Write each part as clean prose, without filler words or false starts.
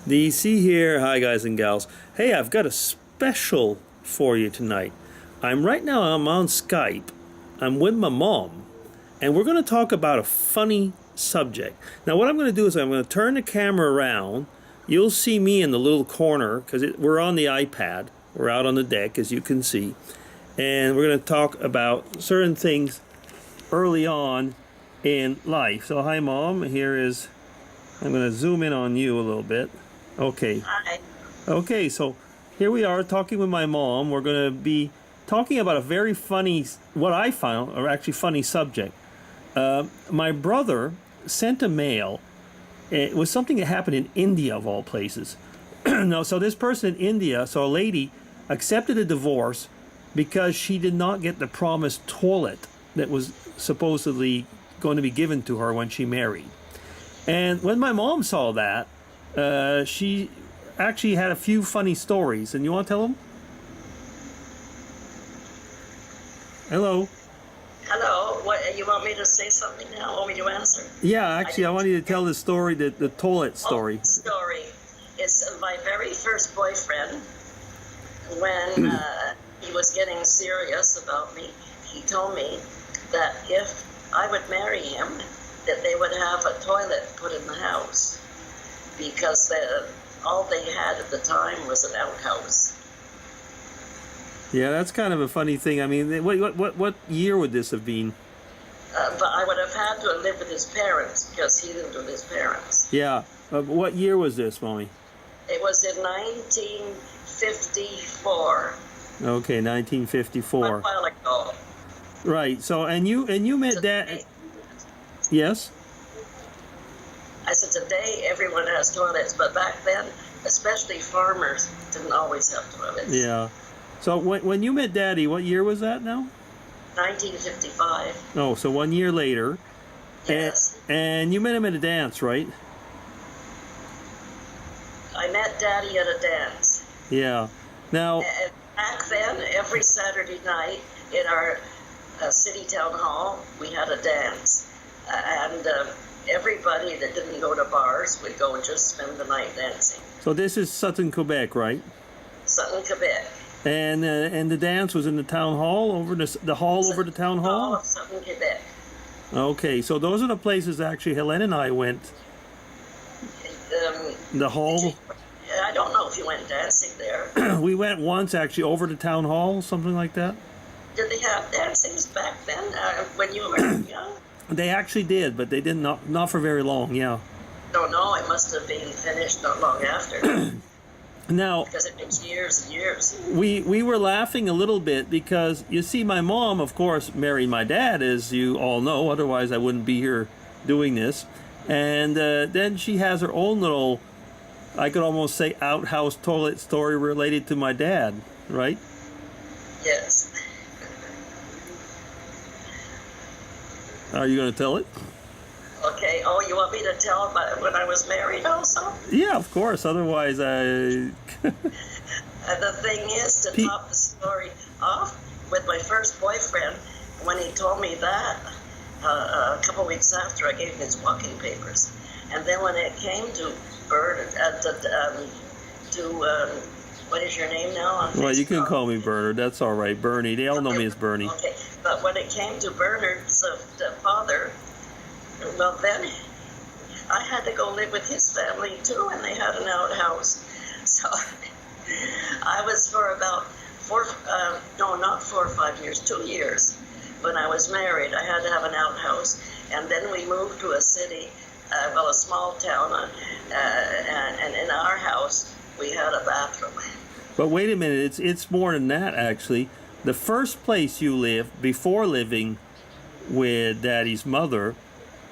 DC here. Hi, guys and gals. Hey, I've got a special for you tonight. I'm on Skype. I'm with my mom, and we're going to talk about a funny subject. Now, what I'm going to do is I'm going to turn the camera around. You'll see me in the little corner because we're on the iPad. We're out on the deck, as you can see. And we're going to talk about certain things early on in life. So, hi, Mom. I'm going to zoom in on you a little bit. Okay. Hi. Okay, so here we are talking with my mom. We're going to be talking about a very funny, what I found, or actually funny subject. My brother sent a mail. It was something that happened in India, of all places. No, so this person in India, so a lady, accepted a divorce because she did not get the promised toilet that was supposedly going to be given to her when she married. And when my mom saw that, she actually had a few funny stories. And you want to tell them? Hello? Hello. What, you want me to say something now? Want me to answer? Yeah, actually, I want you to tell the story, the toilet story. Story. It's my very first boyfriend. When he was getting serious about me, he told me that if I would marry him, that they would have a toilet put in the house. Because all they had at the time was an outhouse. Yeah, that's kind of a funny thing. I mean, what year would this have been? But I would have had to live with his parents because he lived with his parents. Yeah. What year was this, Mommy? It was in 1954. Okay, 1954. A while ago. Right. So, and you met Dad. Yes. I said today everyone has toilets, but back then, especially farmers, didn't always have toilets. Yeah. So when you met Daddy, what year was that now? 1955. Oh, so 1 year later. Yes. And you met him at a dance, right? I met Daddy at a dance. Yeah. Now. And back then, every Saturday night in our city town hall, we had a dance. And everybody that didn't go to bars would go and just spend the night dancing. So this is Sutton, Quebec, right? Sutton, Quebec. And the dance was in the town hall over the hall over the town hall. Hall of Sutton, Quebec. Okay, so those are the places actually Helen and I went. The hall. I don't know if you went dancing there. We went once actually over to town hall, something like that. Did they have dancings back then when you were young? They actually did, but they did not for very long. Yeah. Don't know. It must have been finished not long after. Now, because it takes years and years. We were laughing a little bit because, you see, my mom, of course, married my dad, as you all know. Otherwise, I wouldn't be here doing this. And then she has her own little, I could almost say, outhouse toilet story related to my dad, right? Yes. Are you going to tell it? Okay. Oh, you want me to tell about when I was married also? Yeah, of course. Otherwise, the thing is, to top the story off, with my first boyfriend, when he told me that, a couple weeks after, I gave him his walking papers. And then when it came to Bernard, what is your name now on Facebook? Well, you can call me Bernard. That's all right. Bernie. They all know me as Bernie. Okay. But when it came to Bernard's father, well, then I had to go live with his family too, and they had an outhouse. So I was for about not 4 or 5 years, 2 years. When I was married, I had to have an outhouse. And then we moved to a city, a small town, and in our house, we had a bathroom. But wait a minute, it's more than that, actually. The first place you lived, before living with Daddy's mother,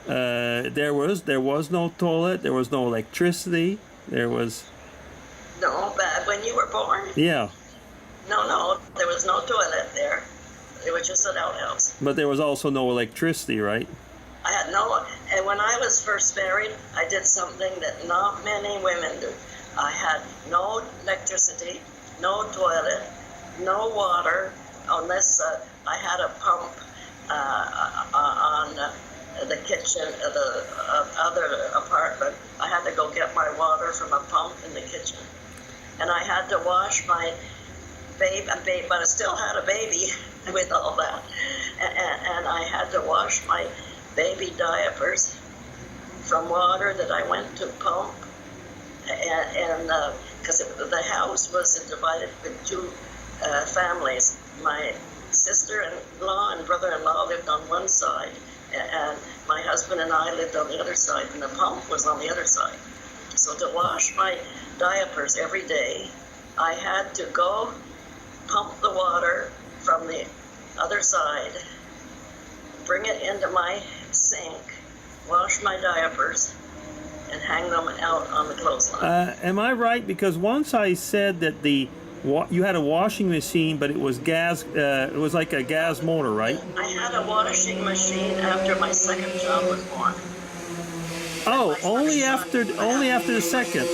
there was no toilet, there was no electricity, there was... No, but when you were born? Yeah. No, there was no toilet there. It was just an outhouse. But there was also no electricity, right? I had no... And when I was first married, I did something that not many women do. I had no electricity, no toilet, no water, unless I had a pump on the kitchen of the other apartment I had to go get my water from a pump in the kitchen. And I had to wash my baby, but I still had a baby with all that. And I had to wash my baby diapers from water that I went to pump. And because the house was divided with two families. My sister-in-law and brother-in-law lived on one side, and my husband and I lived on the other side, and the pump was on the other side. So to wash my diapers every day, I had to go pump the water from the other side, bring it into my sink, wash my diapers, and hang them out on the clothesline. Am I right? Because once I said that you had a washing machine, but it was gas. It was like a gas motor, right? I had a washing machine after my second child was born. Oh, only after the second.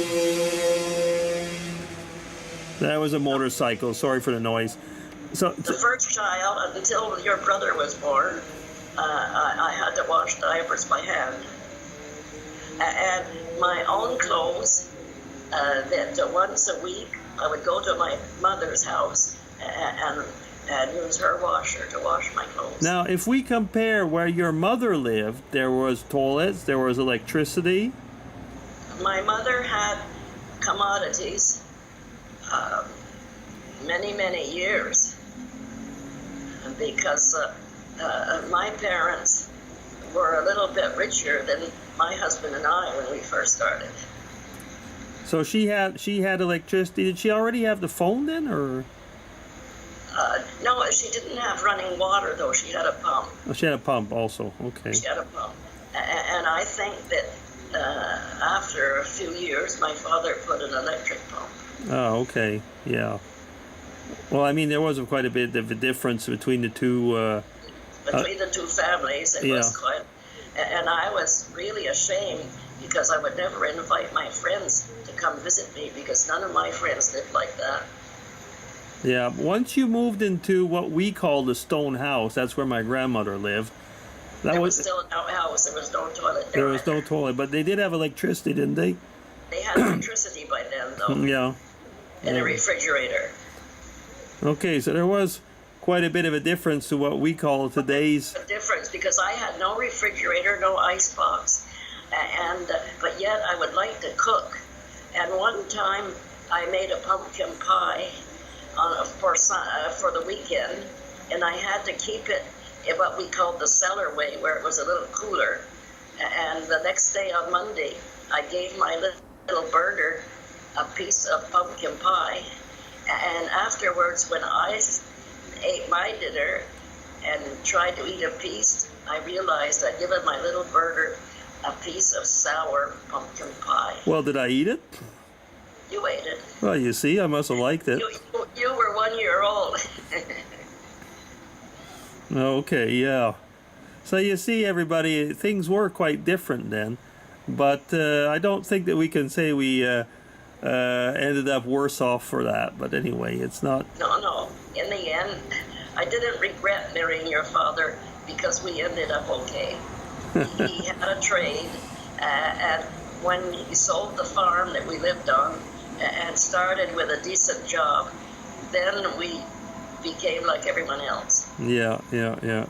That was a motorcycle. Sorry for the noise. So the first child, until your brother was born, I had to wash diapers by hand. And my own clothes, that once a week I would go to my mother's house and use her washer to wash my clothes. Now, if we compare where your mother lived, there was toilets, there was electricity. My mother had commodities many, many years because my parents were a little bit richer than my husband and I when we first started. So she had electricity. Did she already have the phone then, or? No, she didn't have running water though. She had a pump. Oh, she had a pump also. Okay. She had a pump, and I think that after a few years, my father put an electric pump. Oh, okay. Yeah. Well, I mean, there was quite a bit of a difference between the two. Between the two families, it was quite. And I was really ashamed because I would never invite my friends to come visit me because none of my friends lived like that. Yeah, once you moved into what we call the stone house, that's where my grandmother lived. There was still no house. There was no toilet there. There was no toilet, but they did have electricity, didn't they? They had electricity by then, though. Yeah. And a refrigerator. Okay, so there was quite a bit of a difference to what we call today's. A difference because I had no refrigerator, no icebox, but yet I would like to cook. And one time I made a pumpkin pie for the weekend, and I had to keep it in what we called the cellar way, where it was a little cooler. And the next day on Monday, I gave my little burger a piece of pumpkin pie. And afterwards, when I ate my dinner and tried to eat a piece, I realized I'd given my little burger a piece of sour pumpkin pie. Well, did I eat it? You ate it. Well, you see, I must have liked it. You were 1 year old. Okay, yeah. So you see, everybody, things were quite different then. But I don't think that we can say we ended up worse off for that. But anyway, it's not. No. In the end, I didn't regret marrying your father because we ended up okay. He had a trade, and when he sold the farm that we lived on and started with a decent job, then we became like everyone else. Yeah.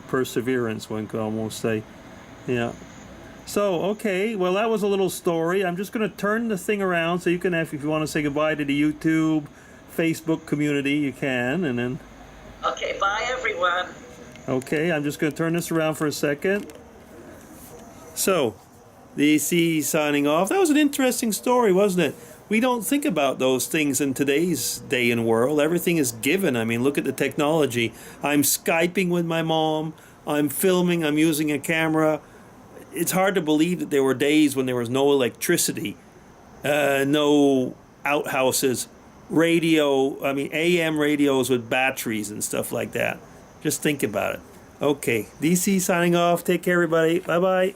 Perseverance, one could almost say. Yeah. So, okay, well, that was a little story. I'm just going to turn the thing around so you can, if you want to say goodbye to the YouTube, Facebook community, you can, and then... Okay, bye, everyone. Okay, I'm just going to turn this around for a second. So, DC signing off. That was an interesting story, wasn't it? We don't think about those things in today's day and world. Everything is given. I mean, look at the technology. I'm Skyping with my mom. I'm filming. I'm using a camera. It's hard to believe that there were days when there was no electricity, no outhouses, AM radios with batteries and stuff like that. Just think about it. Okay, DC signing off. Take care, everybody. Bye-bye.